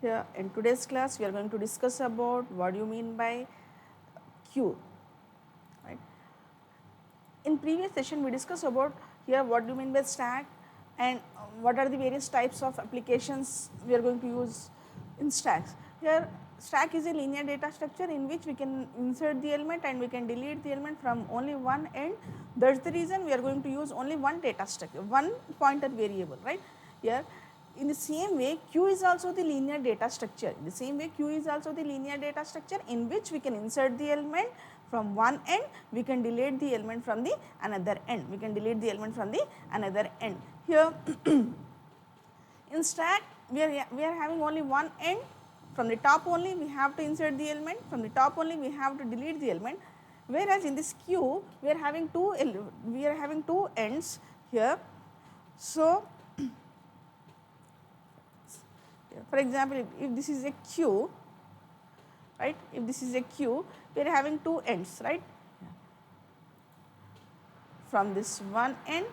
Here in today's class we are going to discuss about what do you mean by queue, right. In previous session we discussed about here what do you mean by stack and what are the various types of applications we are going to use in stacks. Here stack is a linear data structure in which we can insert the element and we can delete the element from only one end. That is the reason we are going to use only one data structure, one pointer variable, right. Here in the same way queue is also the linear data structure. In the same way queue is also the linear data structure in which we can insert the element from one end, we can delete the element from the another end, we can delete the element from the another end. Here in stack we are having only one end, from the top only we have to insert the element, from the top only we have to delete the element, whereas in this queue we are having two ends here. So for example, if this is a queue, right, if this is a queue, we are having two ends, right. From this one end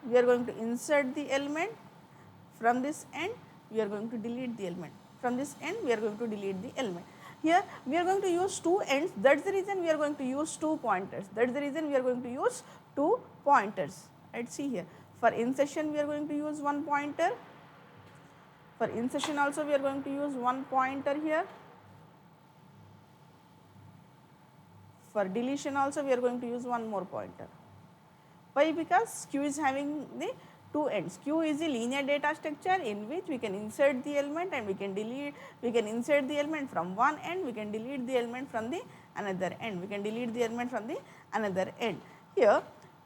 we are going to insert the element, from this end we are going to delete the element, from this end we are going to delete the element. Here we are going to use two ends, that is the reason we are going to use two pointers, that is the reason we are going to use two pointers, right. See here, for insertion we are going to use one pointer, for insertion also we are going to use one pointer here, for deletion also we are going to use one more pointer. Why? Because queue is having the two ends. Queue is a linear data structure in which we can insert the element and we can delete, we can insert the element from one end, we can delete the element from the another end, we can delete the element from the another end. Here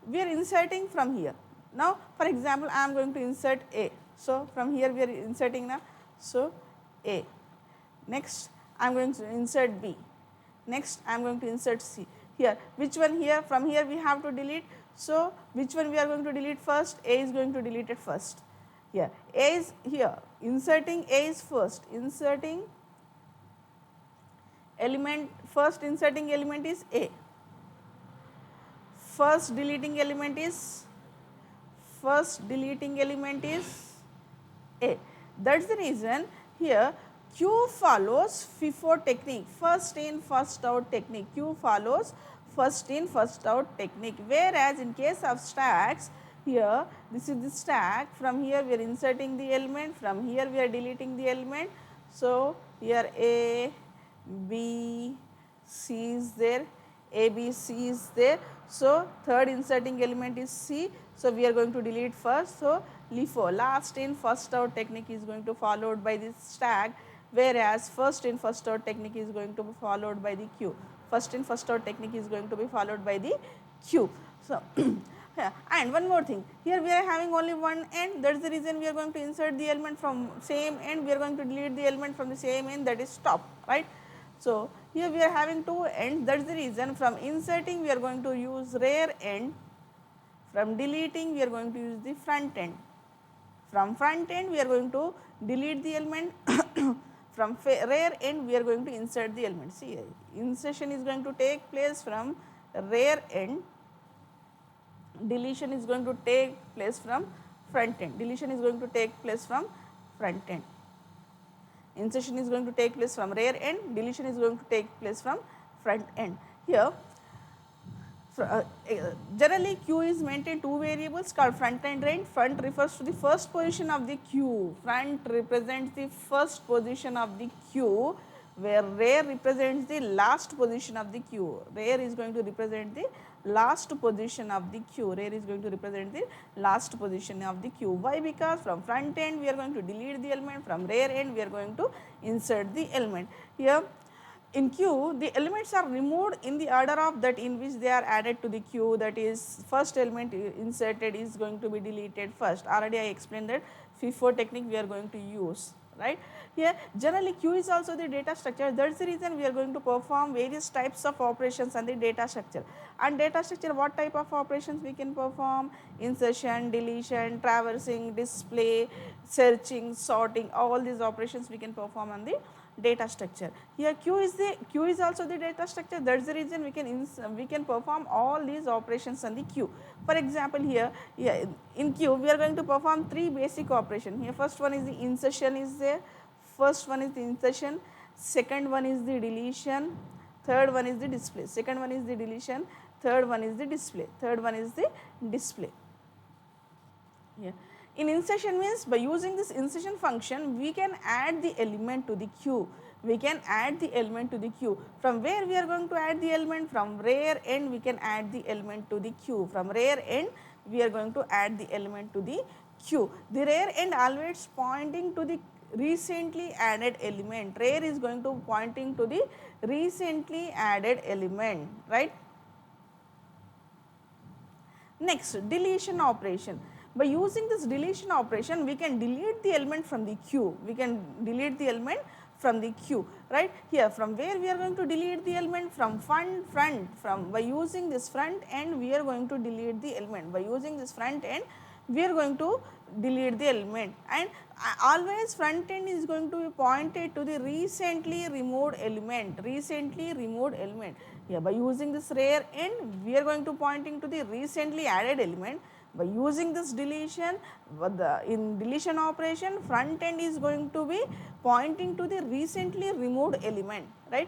we are inserting from here. Now for example, I am going to insert A. So from here we are inserting now. So A. Next I am going to insert B. Next I am going to insert C. Here which one here, from here we have to delete. So which one we are going to delete first? A is going to delete it first. Here A is here, inserting A is first, inserting element, first inserting element is A, first deleting element is A. That is the reason here queue follows FIFO technique, first in first out technique. Queue follows first in first out technique, whereas in case of stacks, here this is the stack, from here we are inserting the element, from here we are deleting the element. So here A, B, C is there, A, B, C is there. So third inserting element is C. So we are going to delete first. So LIFO, last in first out technique is going to be followed by this stack, whereas first in first out technique is going to be followed by the queue. First in first out technique is going to be followed by the queue. So yeah. And one more thing, here we are having only one end, that is the reason we are going to insert the element from same end, we are going to delete the element from the same end, that is top, right. So here we are having two ends, that is the reason from inserting we are going to use rear end, from deleting we are going to use the front end, from front end we are going to delete the element from rear end we are going to insert the element. See, insertion is going to take place from rear end, deletion is going to take place from front end, deletion is going to take place from front end, insertion is going to take place from rear end, deletion is going to take place from front end. Here generally queue is maintained two variables called front and end. Front refers to the first position of the queue, front represents the first position of the queue, where rear represents the last position of the queue. Rear is going to represent the last position of the queue, rear is going to represent the last position of the queue. Why? Because from front end we are going to delete the element, from rear end we are going to insert the element. Here in queue, the elements are removed in the order of that in which they are added to the queue, that is first element inserted is going to be deleted first. Already I explained that FIFO technique we are going to use, right. Here generally queue is also the data structure, that is the reason we are going to perform various types of operations on the data structure. And data structure, what type of operations we can perform? Insertion, deletion, traversing, display, searching, sorting, all these operations we can perform on the data structure. Here queue is also the data structure, that is the reason we can perform all these operations on the queue. For example, here in queue we are going to perform three basic operations. Here first one is the insertion is there, First one is the insertion, second one is the deletion, third one is the display. Second one is the deletion, third one is the display. Third one is the display. Yeah. In insertion means by using this insertion function, we can add the element to the queue. We can add the element to the queue. From where we are going to add the element? From rear end we can add the element to the queue. From rear end we are going to add the element to the queue. The rear end always pointing to the recently added element. Rear is going to pointing to the recently added element, right? Next, deletion operation. By using this deletion operation, we can delete the element from the queue. We can delete the element from the queue, right? Here, from where we are going to delete the element? From front, from by using this front end, we are going to delete the element. By using this front end, we are going to delete the element, and always front end is going to be pointed to the recently removed element, recently removed element. Yeah, by using this rear end, we are going to pointing to the recently added element. By using this deletion, in deletion operation, front end is going to be pointing to the recently removed element, right?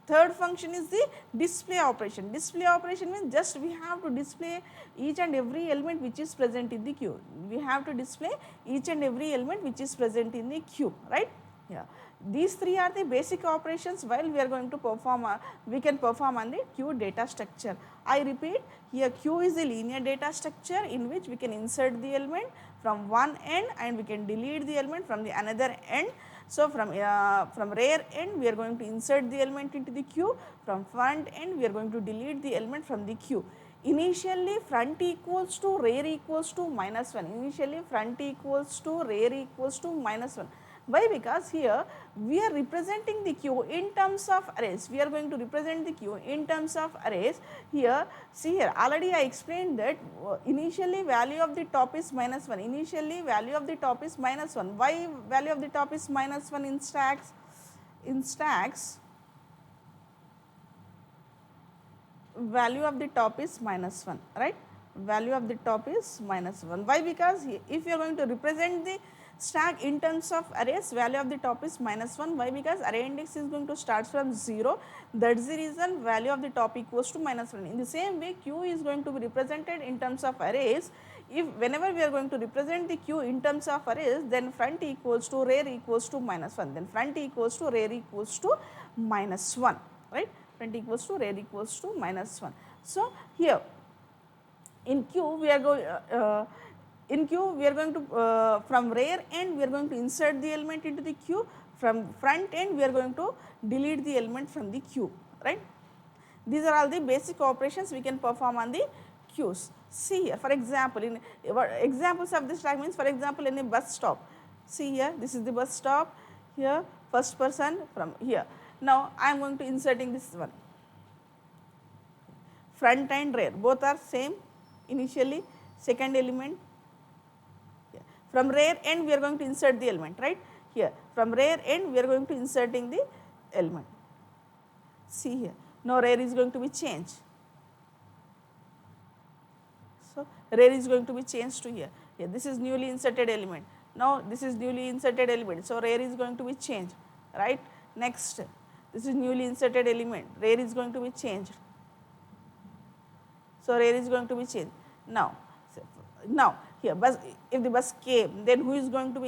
Third function is the display operation. Display operation means just we have to display each and every element which is present in the queue. We have to display each and every element which is present in the queue, right? Yeah. These three are the basic operations while we are going to perform, we can perform on the queue data structure. I repeat, here queue is a linear data structure in which we can insert the element from one end and we can delete the element from the another end. So, from rear end we are going to insert the element into the queue, from front end we are going to delete the element from the queue. Initially front equals to rear equals to minus 1, initially front equals to rear equals to minus 1. Why? Because here we are representing the queue in terms of arrays. We are going to represent the queue in terms of arrays. Here, see here, already I explained that initially value of the top is minus 1. Initially value of the top is minus 1. Why value of the top is minus 1 in stacks? In stacks, value of the top is minus 1, right? Value of the top is minus 1. Why? Because if you are going to represent the stack in terms of arrays, value of the top is minus 1. Why? Because array index is going to start from 0. That is the reason value of the top equals to minus 1. In the same way, queue is going to be represented in terms of arrays. If whenever we are going to represent the queue in terms of arrays, then front equals to rear equals to minus 1. Then front equals to rear equals to minus 1, right? Front equals to rear equals to minus 1. So, here in queue we are going to from rear end we are going to insert the element into the queue, from front end we are going to delete the element from the queue, right. These are all the basic operations we can perform on the queues. See here, for example, in examples of this stack means, for example, in a bus stop. See here, this is the bus stop, here first person from here. Now I am going to inserting this one, front and rear both are same initially, second element. From rear end we are going to insert the element, right. Here from rear end we are going to inserting the element. See here, now rear is going to be changed. So, rear is going to be changed to here. Here this is newly inserted element. Now this is newly inserted element. So, rear is going to be changed, right. Next, this is newly inserted element, rear is going to be changed. So, rear is going to be changed. Now here bus, if the bus came, then who is going to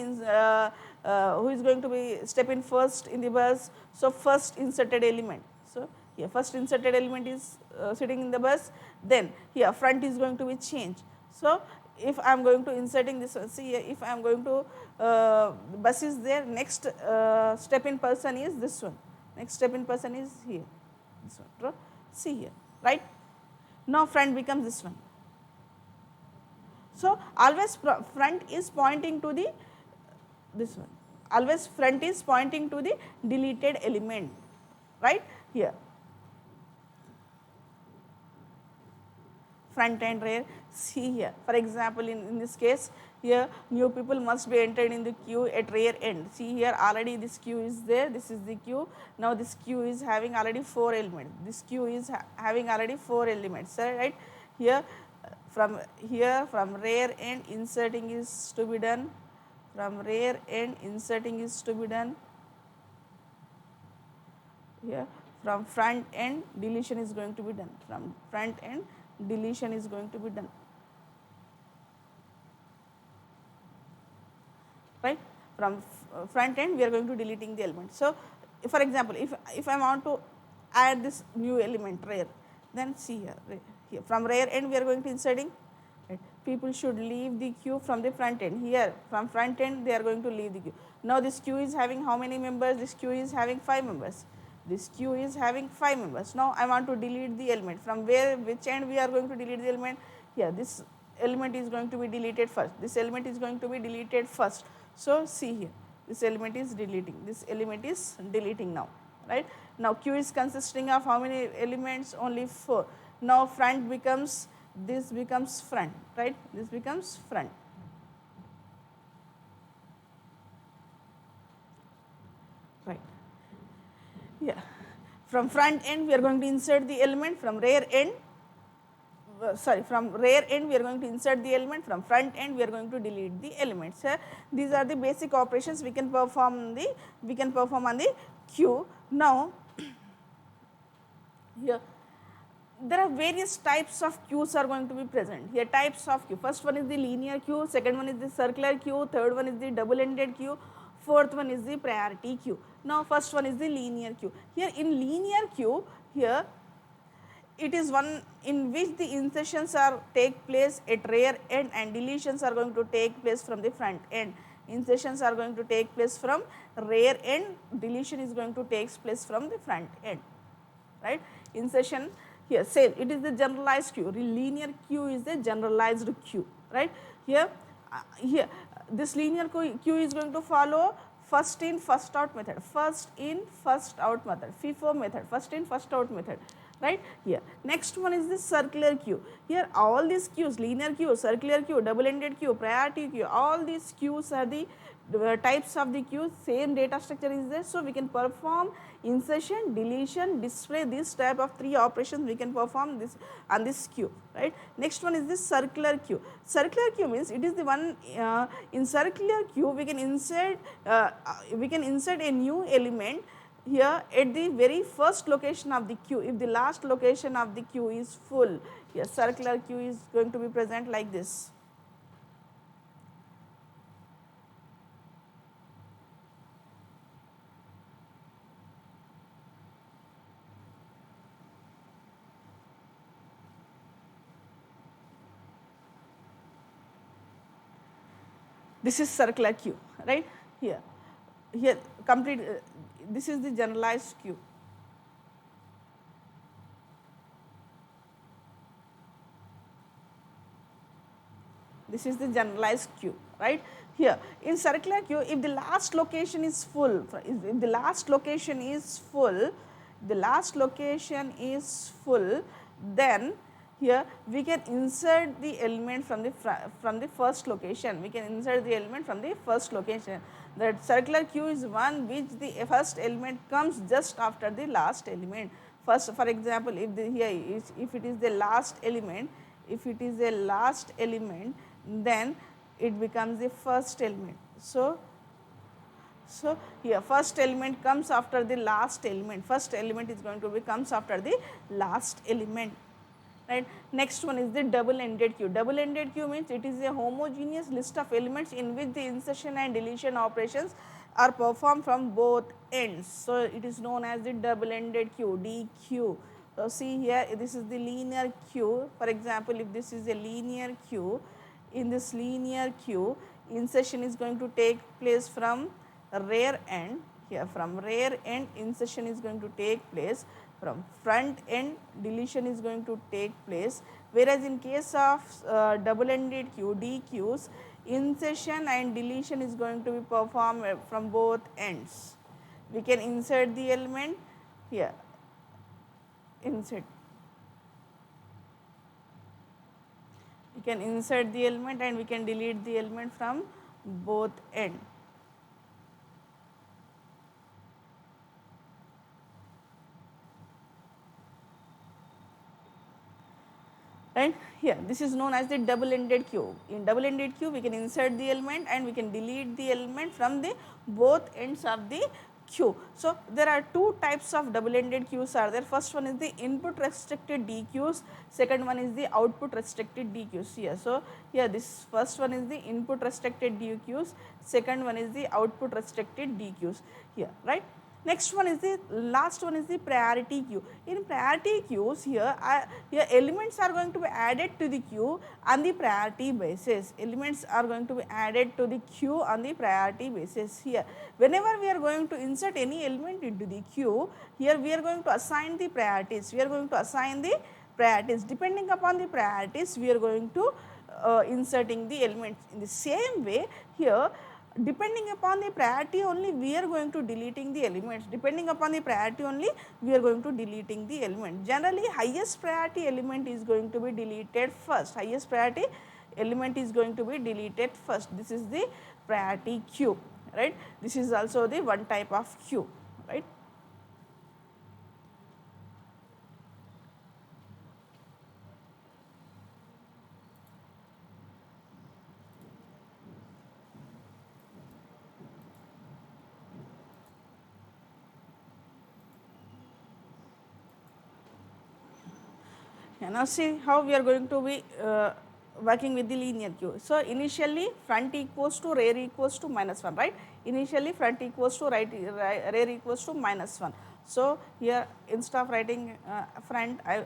be step in first in the bus? So, first inserted element. So, here first inserted element is sitting in the bus, then here front is going to be changed. So, if I am going to inserting this one, see here, if I am going to bus is there, next step in person is this one, next step in person is here, this one, see here, right. Now, front becomes this one. So, always front is pointing to the this one, always front is pointing to the deleted element, right. Here front and rear. See here, for example, in this case, here new people must be entered in the queue at rear end. See here, already this queue is there, this is the queue. Now, this queue is having already 4 elements, this queue is having already 4 elements, right. Here from rear end inserting is to be done, from rear end inserting is to be done, here from front end deletion is going to be done, from front end deletion is going to be done, right. From front end we are going to deleting the element. So for example, if I want to add this new element rare, then see here from rare end we are going to inserting, right. People should leave the queue from the front end, here from front end they are going to leave the queue. Now this queue is having how many members? This queue is having 5 members, this queue is having 5 members. Now I want to delete the element, from where, which end we are going to delete the element? Here this element is going to be deleted first, this element is going to be deleted first. So see here, this element is deleting, this element is deleting now, right. Now queue is consisting of how many elements? Only 4. Now front becomes, this becomes front, right, this becomes front, right. Yeah, from front end we are going to insert the element, from rear end, from rear end we are going to insert the element, from front end we are going to delete the elements. These are the basic operations we can perform on the queue. Now here there are various types of queues are going to be present. Here types of queue, first one is the linear queue, second one is the circular queue, third one is the double ended queue, fourth one is the priority queue. Now first one is the linear queue. Here in linear queue, here it is one in which the insertions are take place at rear end and deletions are going to take place from the front end. Insertions are going to take place from rear end, deletion is going to take place from the front end, right. Insertion here, same, it is the generalized queue, linear queue is the generalized queue, right. Here this linear queue is going to follow first in first out method, first in first out method, FIFO method, first in first out method, right. Here next one is the circular queue. Here all these queues, linear queue, circular queue, double ended queue, priority queue, all these queues are the types of the queues, same data structure is there. So we can perform insertion, deletion, display, this type of 3 operations we can perform this on this queue, right. Next one is this circular queue. Circular queue means it is the one in circular queue we can insert a new element here at the very first location of the queue. If the last location of the queue is full, yes, circular queue is going to be present like this. This is circular queue, right. Here complete, this is the generalized queue. This is the generalized queue, right. Here in circular queue, if the last location is full, if the last location is full, then here we can insert the element from the first location. We can insert the element from the first location. That circular queue is one which the first element comes just after the last element. First, for example, if it is the last element, then it becomes the first element. So here first element comes after the last element. First element is going to be comes after the last element, right. Next one is the double ended queue. Double ended queue means it is a homogeneous list of elements in which the insertion and deletion operations are performed from both ends. So it is known as the double ended queue, DQ. So see here, this is the linear queue. For example, if this is a linear queue, in this linear queue insertion is going to take place from rear end. Here from rear end insertion is going to take place, from front end deletion is going to take place, whereas in case of double ended queue, DQs, insertion and deletion is going to be performed from both ends. We can insert the element here, insert. We can insert the element and we can delete the element from both ends. Right. Here this is known as the double ended queue. In double ended queue we can insert the element and we can delete the element from the both ends of the queue. So, there are two types of double ended queues are there. First one is the input restricted D queues, second one is the output restricted D queues here. So, here this first one is the input restricted D queues, second one is the output restricted D queues here, right. Next one is the last one is the priority queue. In priority queues here, here elements are going to be added to the queue on the priority basis. Elements are going to be added to the queue on the priority basis here. Whenever we are going to insert any element into the queue, here we are going to assign the priorities. We are going to assign the priorities. Depending upon the priorities, we are going to inserting the elements. In the same way here, depending upon the priority only we are going to deleting the elements, depending upon the priority only we are going to deleting the element. Generally highest priority element is going to be deleted first, highest priority element is going to be deleted first. This is the priority queue, right. This is also the one type of queue, right. Now, see how we are going to be working with the linear queue. So, initially front equals to rear equals to minus 1, right. Initially front equals to rear equals to minus 1. So, here instead of writing front, I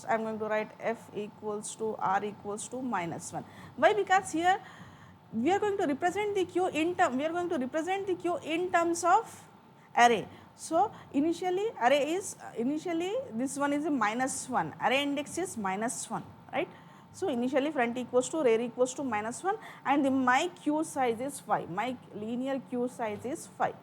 am going to write f equals to r equals to minus 1. Why? Because here we are going to represent the queue in terms of array. So, initially array is initially this one is a minus 1, array index is minus 1, right. So, initially front equals to rear equals to minus 1 and my queue size is 5, my linear queue size is 5.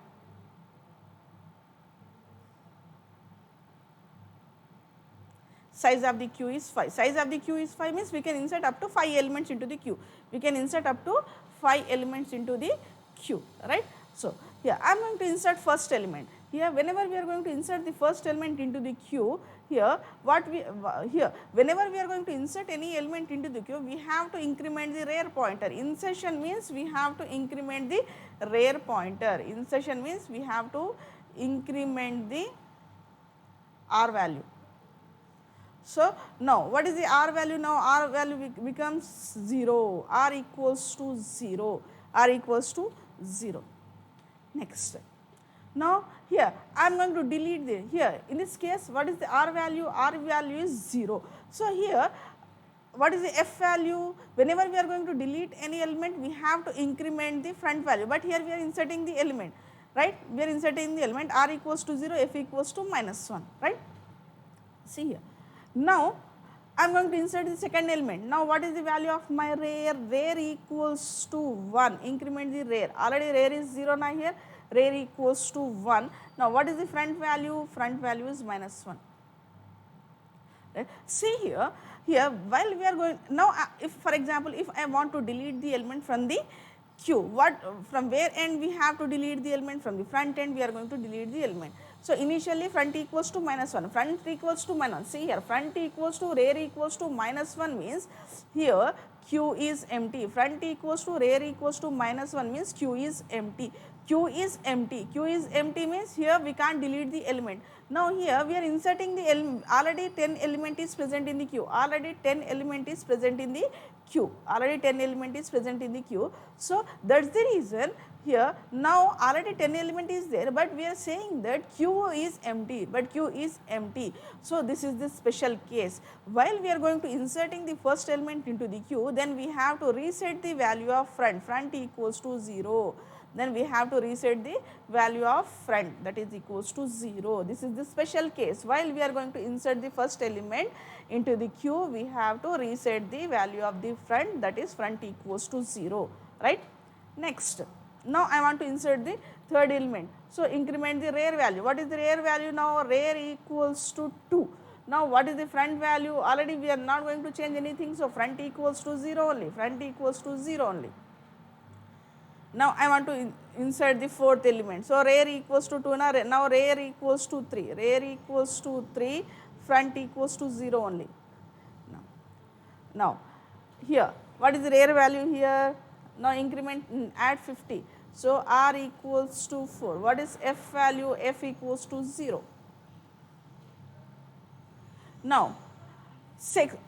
Size of the queue is 5, size of the queue is 5 means we can insert up to 5 elements into the queue, we can insert up to 5 elements into the queue, right. So, here I am going to insert first element. Here whenever we are going to insert the first element into the queue, here what we here whenever we are going to insert any element into the queue, we have to increment the rear pointer. Insertion means we have to increment the rear pointer, insertion means we have to increment the r value. So, now what is the r value? Now r value becomes 0, r equals to 0, r equals to 0. Next, now here I am going to delete the here in this case what is the r value? R value is 0. So, here what is the f value? Whenever we are going to delete any element we have to increment the front value, but here we are inserting the element, right, we are inserting the element r equals to 0, f equals to minus 1, right. See here. Now, I am going to insert the second element. Now, what is the value of my rear? Rear equals to 1, increment the rear, already rear is 0 now here, rear equals to 1. Now, what is the front value? Front value is minus 1. Right. See here, while we are going, now if for example, if I want to delete the element from the queue, what from where end we have to delete the element? From the front end we are going to delete the element. So, initially front equals to minus 1, front equals to minus 1, see here front equals to rear equals to minus 1 means here q is empty, front equals to rear equals to minus 1 means q is empty, q is empty, q is empty means here we can't delete the element. Now, here we are inserting the element, already 10 element is present in the queue, already 10 element is present in the queue, already 10 element is present in the queue. So, that is the reason here now already 10 element is there, but we are saying that queue is empty, but queue is empty. So, this is the special case. While we are going to inserting the first element into the queue, then we have to reset the value of front equals to 0. Then we have to reset the value of front, that is equals to 0. This is the special case. While we are going to insert the first element into the queue, we have to reset the value of the front, that is front equals to 0, right. Next, now I want to insert the third element. So, increment the rear value. What is the rear value now? Rear equals to 2. Now, what is the front value? Already we are not going to change anything. So, front equals to 0 only, front equals to 0 only. Now, I want to insert the fourth element. So, rear equals to 2, now rear equals to 3, rear equals to 3, front equals to 0 only. Now here what is the rear value here? Now, increment add 50. So r equals to 4. What is f value? F equals to 0. Now,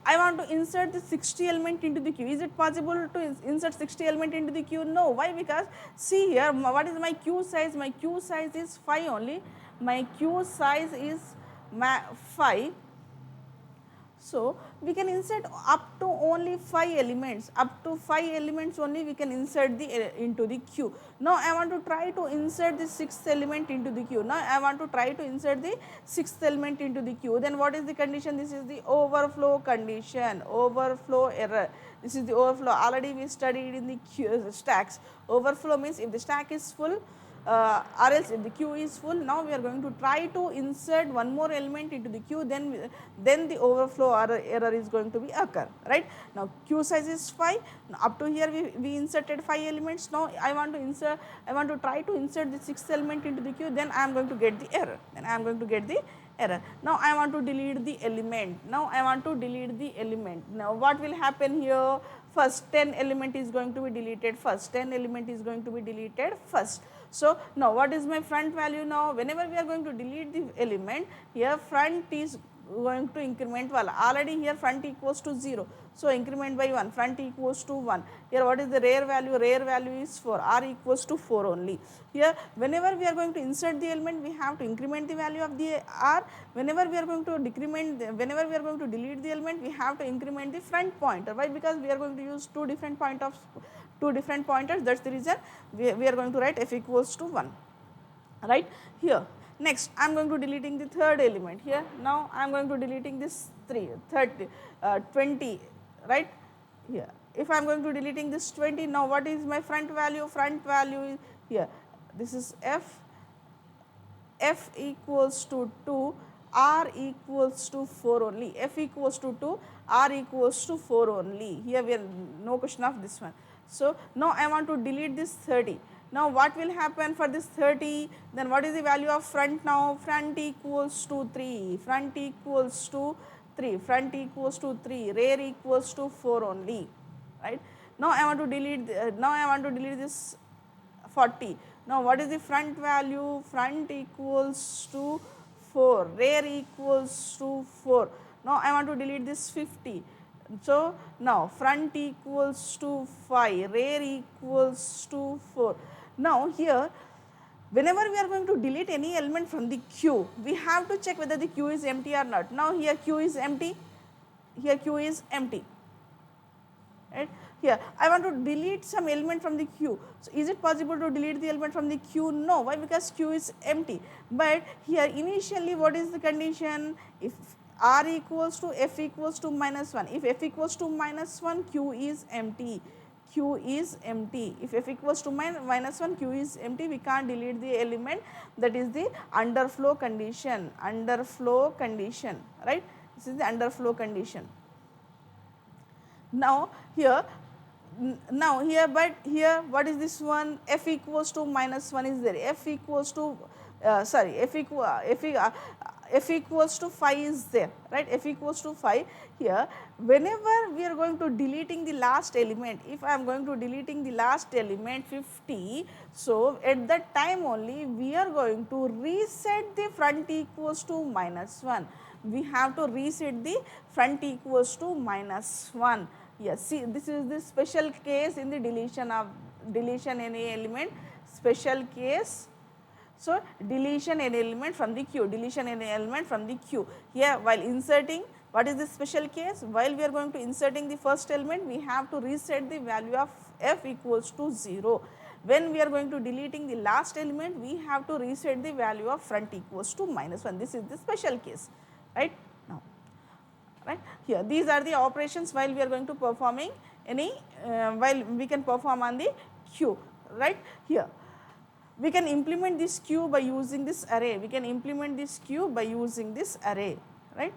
I want to insert the 60 element into the queue. Is it possible to insert 60 element into the queue? No. Why? Because see here, what is my queue size? My queue size is 5 only. My queue size is 5. So, we can insert up to only 5 elements, up to 5 elements only we can insert the into the queue. Now, I want to try to insert the 6th element into the queue. Now, I want to try to insert the 6th element into the queue. Then what is the condition? This is the overflow condition, overflow error. This is the overflow. Already we studied in the queue, stacks. Overflow means if the stack is full, or else if the queue is full. Now we are going to try to insert one more element into the queue, then the overflow error is going to be occur, right. Now queue size is 5. Now, up to here we inserted 5 elements. Now I want to try to insert the 6th element into the queue, then I am going to get the error. Now I want to delete the element. Now what will happen here? First 10 element is going to be deleted first. So now what is my front value now? Whenever we are going to delete the element, here front is going to increment 1. Already here front equals to 0. So increment by 1, front equals to 1. Here what is the rear value? Rear value is 4, r equals to 4 only. Here whenever we are going to insert the element, we have to increment the value of the r. Whenever we are going to delete the element, we have to increment the front pointer. Why? Because we are going to use two different pointers. That's the reason we are going to write f equals to 1, right. Here next I am going to deleting the third element here. Now I am going to deleting this 20, right. Here if I am going to deleting this 20, now what is my front value? Front value is here, this is f equals to 2, r equals to 4 only. F equals to 2, r equals to 4 only. Here we are no question of this one. So now I want to delete this 30. Now what will happen for this 30? Then what is the value of front now? Front equals to 3, front equals to 3, rear equals to 4 only, right. Now I want to delete this 40. Now what is the front value? Front equals to 4, rear equals to 4. Now I want to delete this 50. So now front equals to 5, rear equals to 4. Now here whenever we are going to delete any element from the queue, we have to check whether the queue is empty or not. Now here queue is empty, right. Here I want to delete some element from the queue. So is it possible to delete the element from the queue? No. Why? Because queue is empty. But here initially what is the condition? If r equals to f equals to -1. If f equals to -1, q is empty. If f equals to -1, q is empty, we can't delete the element. That is the underflow condition. Right? This is the underflow condition. Now here what is this one? F equals to -1 is there. F equals to f equals to 5 is there, right. F equals to 5. Here whenever we are going to deleting the last element, if I am going to deleting the last element 50, so at that time only we are going to reset the front equals to -1. We have to reset the front equals to -1. Yes, see, this is the special case in the deletion any element, special case. So deletion any element from the queue, Here while inserting, what is the special case? While we are going to inserting the first element, we have to reset the value of f equals to 0. When we are going to deleting the last element, we have to reset the value of front equals to -1. This is the special case, right. Now, right here these are the operations while we are going to performing any while we can perform on the queue, right. Here we can implement this queue by using this array. Right.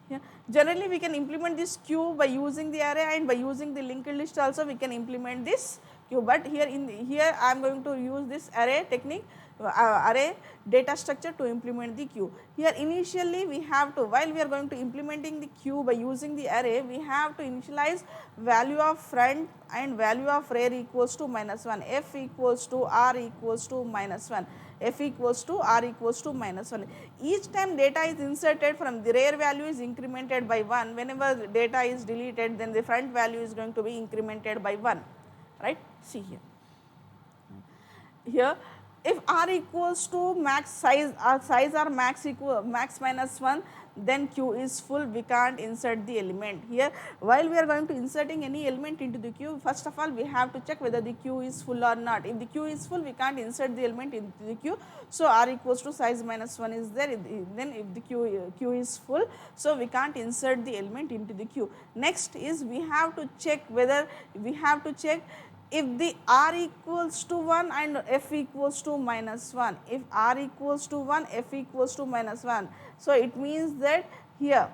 Yeah. Generally we can implement this queue by using the array, and by using the linked list also we can implement this queue. But here I am going to use this array technique. array data structure to implement the queue. Here initially we have to, while we are going to implementing the queue by using the array, we have to initialize value of front and value of rear equals to -1, f equals to r equals to -1, f equals to r equals to -1. Each time data is inserted from the rear value is incremented by 1, whenever the data is deleted then the front value is going to be incremented by 1, right. See here. Here if r equals to max size, size or max equal max -1, then queue is full, we can't insert the element. Here while we are going to inserting any element into the queue, first of all we have to check whether the queue is full or not. If the queue is full, we can't insert the element into the queue, so r equals to size -1 is there. Then if the queue is full, so we can't insert the element into the queue. Next is we have to check whether if the r equals to 1 and f equals to -1, if r equals to 1, f equals to -1. So, it means that here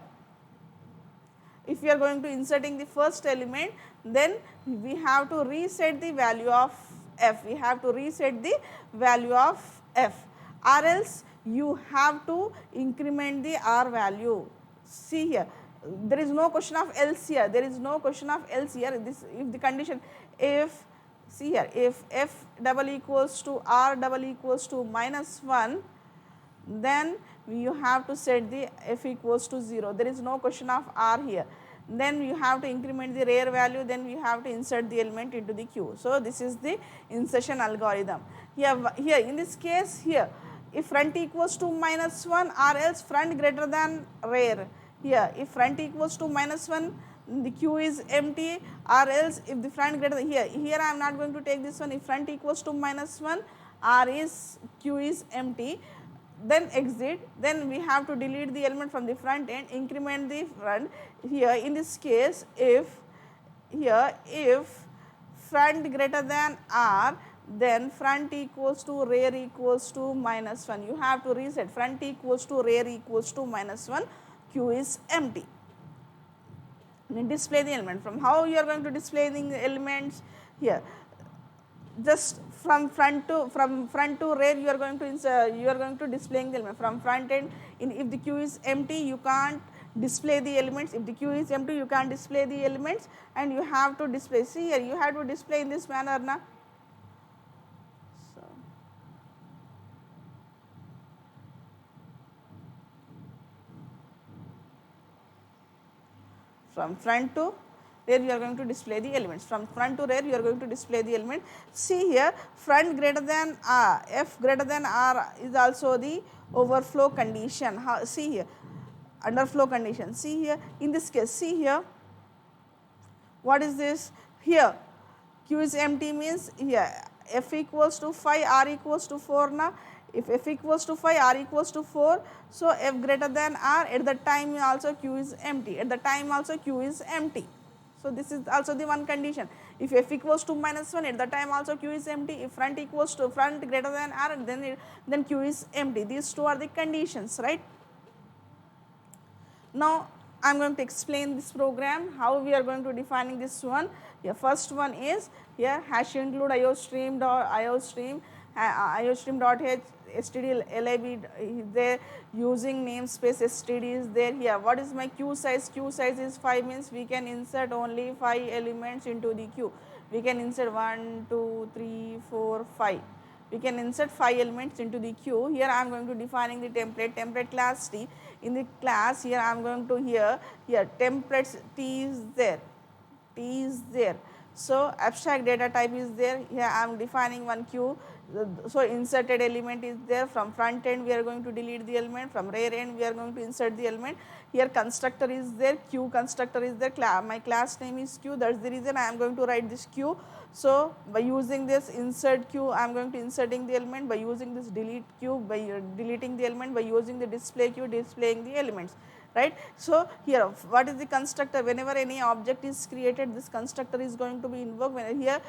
if we are going to inserting the first element, then we have to reset the value of f, we have to reset the value of f, or else you have to increment the r value. See here, there is no question of else here, there is no question of else here. This if the condition, if see here, if f double equals to r double equals to -1, then you have to set the f equals to 0, there is no question of r here. Then you have to increment the rear value, then we have to insert the element into the queue. So, this is the insertion algorithm. Here in this case here, if front equals to -1 or else front greater than rear. Here if front equals to -1, the queue is empty, or else if the front greater than, here I am not going to take this one. If front equals to -1, r is queue is empty, then exit, then we have to delete the element from the front end, increment the front. Here in this case, if front greater than r, then front equals to rear equals to -1, you have to reset front equals to rear equals to -1, queue is empty. Then display the element. From how you are going to display the elements? Here just from front to rear you are going to insert, you are going to displaying the element from front end. If the queue is empty, you can't display the elements. If the queue is empty, you can't display the elements, and you have to display. See here, you have to display in this manner now. So from front to rear you are going to display the elements, from front to rear you are going to display the element. See here, front greater than r, f greater than r is also the overflow condition. See here, underflow condition. See here, in this case, see here, what is this? Here q is empty means here f equals to 5, r equals to 4 now. If f equals to 5, r equals to 4, so f greater than r, at the time also q is empty, at the time also q is empty. So, this is also the one condition. If f equals to -1, at the time also q is empty. If front equals to front greater than r, then q is empty. These two are the conditions, right. Now, I am going to explain this program, how we are going to defining this one. Here first one is here hash include iostream dot h std lib is there, using namespace std is there. Here what is my queue size? Queue size is 5, means we can insert only 5 elements into the queue. We can insert 1, 2, 3, 4, 5. We can insert 5 elements into the queue. Here I am going to defining the template class t. In the class here I am going to here templates t is there. So abstract data type is there. Here I am defining one queue. So inserted element is there. From front end we are going to delete the element, from rear end we are going to insert the element. Here constructor is there, queue constructor is there, my class name is queue, that is the reason I am going to write this queue. So by using this insert queue I am going to inserting the element, by using this delete queue, by deleting the element, by using the display queue displaying the elements, right. So here what is the constructor? Whenever any object is created, this constructor is going to be invoked. When here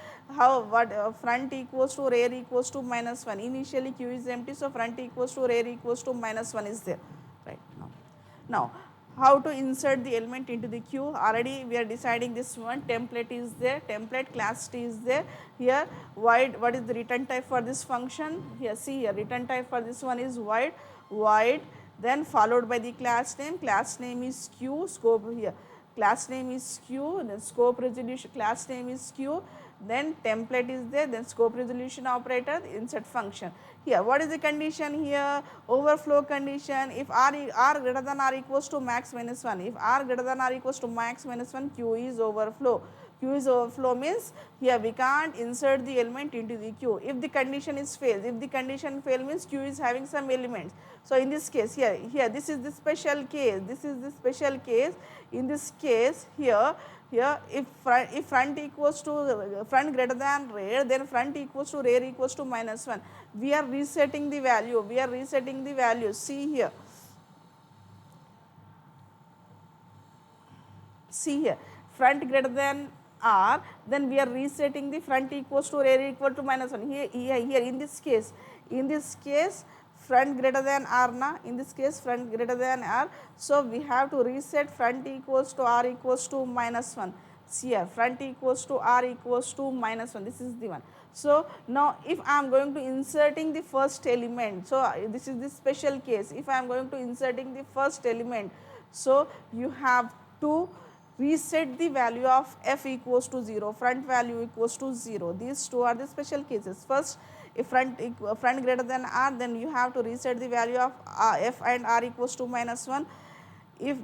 front equals to rear equals to -1, initially queue is empty, so front equals to rear equals to -1 is there, right. Now how to insert the element into the queue. Already we are deciding this one. Template is there, template class T is there. Here void, what is the return type for this function? Here see here, return type for this one is void, then followed by the class name is queue, scope here, class name is queue, then scope resolution, class name is queue, then template is there, then scope resolution operator, insert function. Here what is the condition here? Overflow condition. If r greater than or equals to max minus 1, if r greater than or equals to max minus 1, q is overflow. Q is overflow means here we can't insert the element into the queue. If the condition is fails, if the condition fail means q is having some elements. So in this case here this is the special case, this is the special case. In this case here if front equals to front greater than rear, then front equals to rear equals to minus 1. We are resetting the value, see here. See here, front greater than r, then we are resetting the front equals to rear equal to minus 1. Here in this case front greater than r na, in this case front greater than r. So we have to reset front equals to r equals to minus 1. See here, front equals to r equals to minus 1, this is the one. So now if I am going to inserting the first element, so this is the special case, if I am going to inserting the first element, so you have to reset the value of f equals to 0, front value equals to 0. These two are the special cases. First, if front greater than r, then you have to reset the value of f and r equals to minus 1. If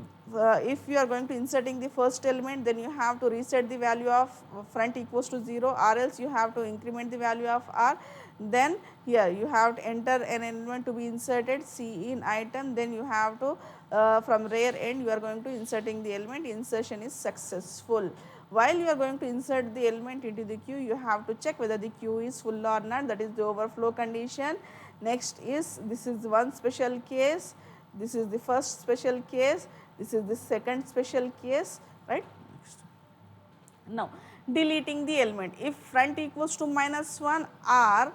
you are going to inserting the first element, then you have to reset the value of front equals to 0, or else you have to increment the value of r. Then here you have to enter an element to be inserted, C in item, then you have to from rear end you are going to inserting the element, insertion is successful. While you are going to insert the element into the queue, you have to check whether the queue is full or not, that is the overflow condition. Next is, this is one special case, this is the first special case, this is the second special case, right. Now deleting the element, if front equals to minus 1 r,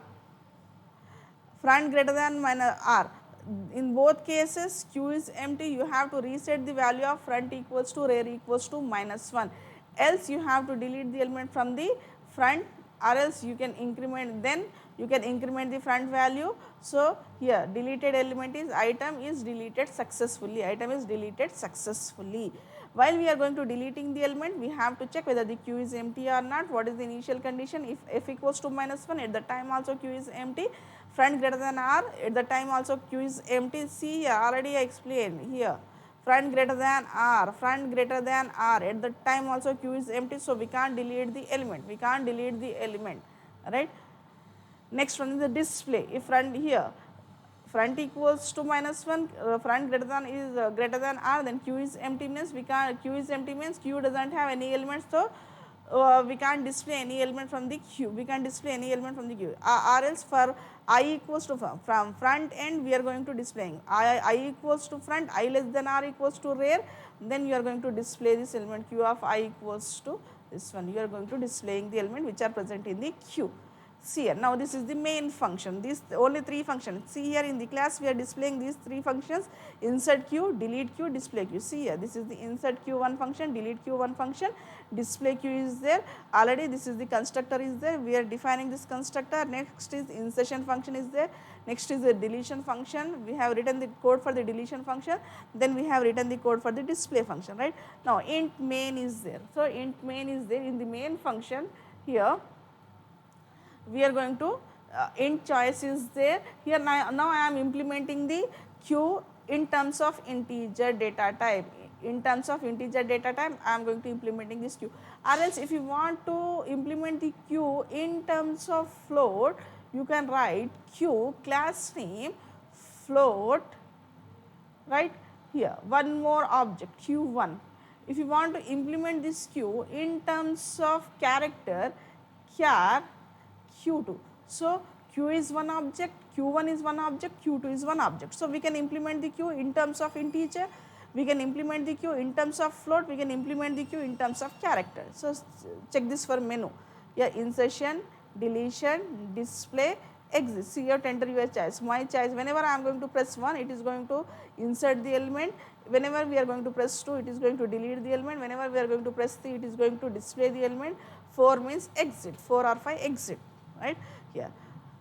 front greater than minus r, in both cases q is empty, you have to reset the value of front equals to rear equals to minus 1, else you have to delete the element from the front, or else you can increment, then you can increment the front value. So here deleted element is item is deleted successfully, While we are going to deleting the element, we have to check whether the queue is empty or not. What is the initial condition? If f equals to minus 1, at the time also queue is empty, front greater than r, at the time also queue is empty. See here, already I explained here, front greater than r, at the time also queue is empty, so we can't delete the element, right. Next one is the display. If front equals to minus 1, front greater than is greater than r, then q is empty means q doesn't have any elements, so we can't display any element from the q, or else for I equals to from front end we are going to displaying I equals to front, I less than r equals to rear, then you are going to display this element q of I equals to this one, you are going to displaying the element which are present in the queue. See here, now this is the main function, these only three functions. See here in the class we are displaying these three functions, insert queue, delete queue, display queue. See here, this is the insert q1 function, delete q1 function, display queue is there, already this is the constructor is there, we are defining this constructor. Next is insertion function is there, next is the deletion function, we have written the code for the deletion function, then we have written the code for the display function, right. Now int main is there, so int main is there in the main function. Here we are going to int choice is there. Here now I am implementing the queue in terms of integer data type. I am going to implementing this queue. Or else if you want to implement the queue in terms of float, you can write queue class name float, right. Here one more object q1. If you want to implement this queue in terms of character, char q2. So q is one object, q1 is one object, q2 is one object. So we can implement the queue in terms of integer, we can implement the queue in terms of float, we can implement the queue in terms of character. So check this for menu. Yeah, insertion, deletion, display, exit. So you have to enter your choice. My choice, whenever I am going to press 1, it is going to insert the element. Whenever we are going to press 2, it is going to delete the element. Whenever we are going to press 3, it is going to display the element. 4 means exit, 4 or 5 exit, right here.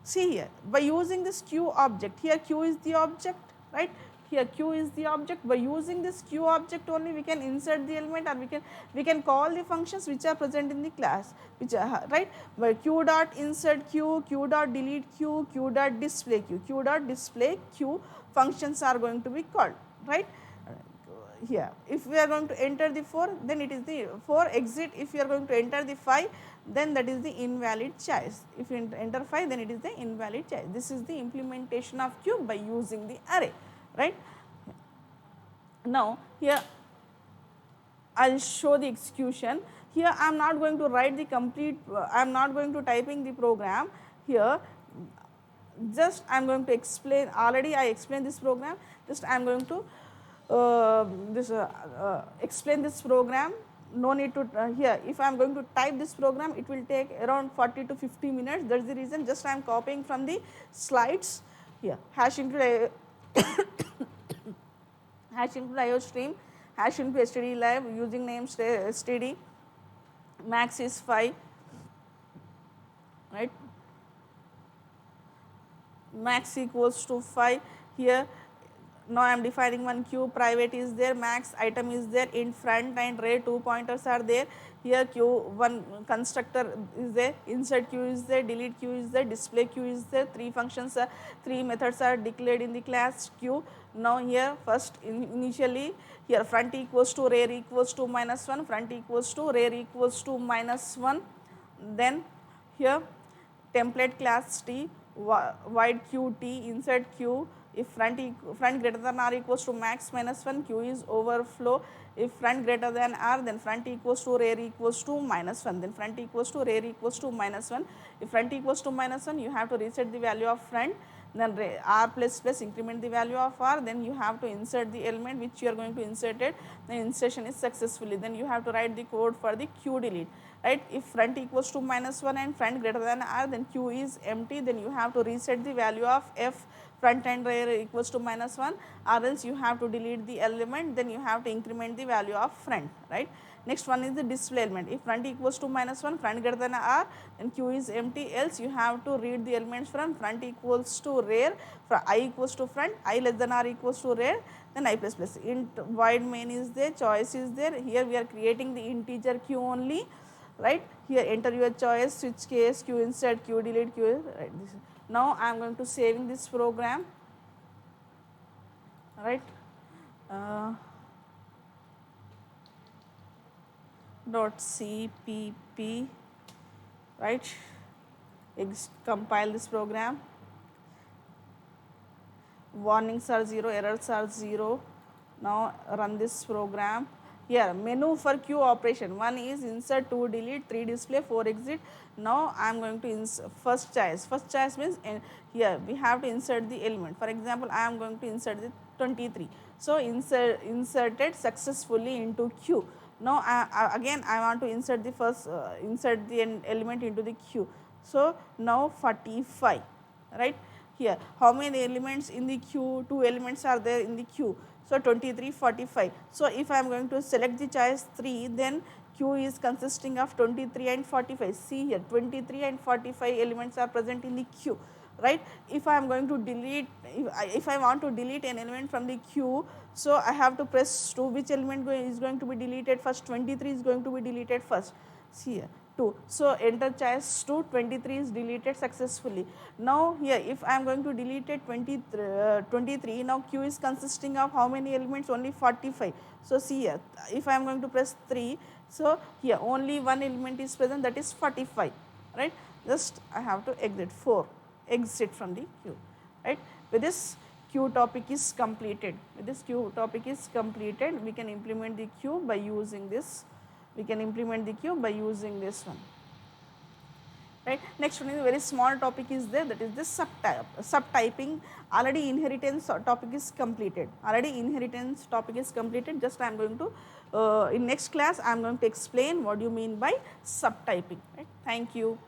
See here, by using this q object, here q is the object, right, here q is the object. By using this q object only we can insert the element, or we can call the functions which are present in the class, which are right. By q dot insert q, q dot delete q, q dot display q, q dot display q functions are going to be called, right. Here if we are going to enter the 4, then it is the 4 exit. If you are going to enter the 5, then that is the invalid choice. If you enter 5, then it is the invalid choice. This is the implementation of q by using the array, right. Now here I will show the execution. Here I am not going to write the complete, I am not going to typing the program here, just I am going to explain. Already I explained this program, just I am going to explain this program. No need to here, if I am going to type this program, it will take around 40 to 50 minutes. That is the reason, just I am copying from the slides here. Hash include hash include IOStream, hash include stdlib, using name std, max is 5, right, max equals to 5 here. Now I am defining one q, private is there, max item is there, int front and ray 2 pointers are there. Here q, one constructor is there, insert q is there, delete q is there, display q is there. 3 functions are, 3 methods are declared in the class q. Now here first initially here front equals to rear equals to -1, front equals to rear equals to -1. Then here template class t, void qt, insert q. If front greater than r equals to max -1, q is overflow. If front greater than r, then front equals to rear equals to -1, then front equals to rear equals to -1. If front equals to -1, you have to reset the value of front, then r plus plus increment the value of r, then you have to insert the element which you are going to insert it, the insertion is successfully. Then you have to write the code for the q delete, right. If front equals to -1 and front greater than r, then q is empty, then you have to reset the value of f front and rear equals to -1, or else you have to delete the element, then you have to increment the value of front, right. Next one is the display element. If front equals to -1, front greater than r, then q is empty, else you have to read the elements from front equals to rear, for I equals to front, I less than r equals to rear, then I plus plus. Int void main is there, choice is there. Here we are creating the integer q only, right. Here enter your choice, switch case, q insert, q delete, q, right. Now I am going to saving this program, right. Dot cpp, right. Compile this program. Warnings are 0, errors are 0. Now run this program. Here menu for q operation, 1 is insert, 2 delete, 3 display, 4 exit. Now I am going to insert first choice. First choice means here we have to insert the element. For example, I am going to insert the 23. So inserted successfully into q. Now again I want to insert the first insert the element into the queue. So now 45, right. Here how many elements in the queue? 2 elements are there in the queue. So 23, 45. So if I am going to select the choice 3, then q is consisting of 23 and 45. See here 23 and 45 elements are present in the queue, right. If I am going to delete, if I want to delete an element from the queue, so I have to press 2. Which element is going to be deleted first? 23 is going to be deleted first. See here 2. So enter choice 2, 23 is deleted successfully. Now here if I am going to delete it 23, now q is consisting of how many elements? Only 45. So see here, if I am going to press 3, so here only one element is present, that is 45, right. Just I have to exit 4, exit from the queue, right. With this queue topic is completed. With this queue topic is completed, we can implement the queue by using this. We can implement the queue by using this one, right. Next one is a very small topic is there, that is this subtyping. Already inheritance topic is completed. Already inheritance topic is completed. Just I am going to in next class I am going to explain what you mean by subtyping, right. Thank you.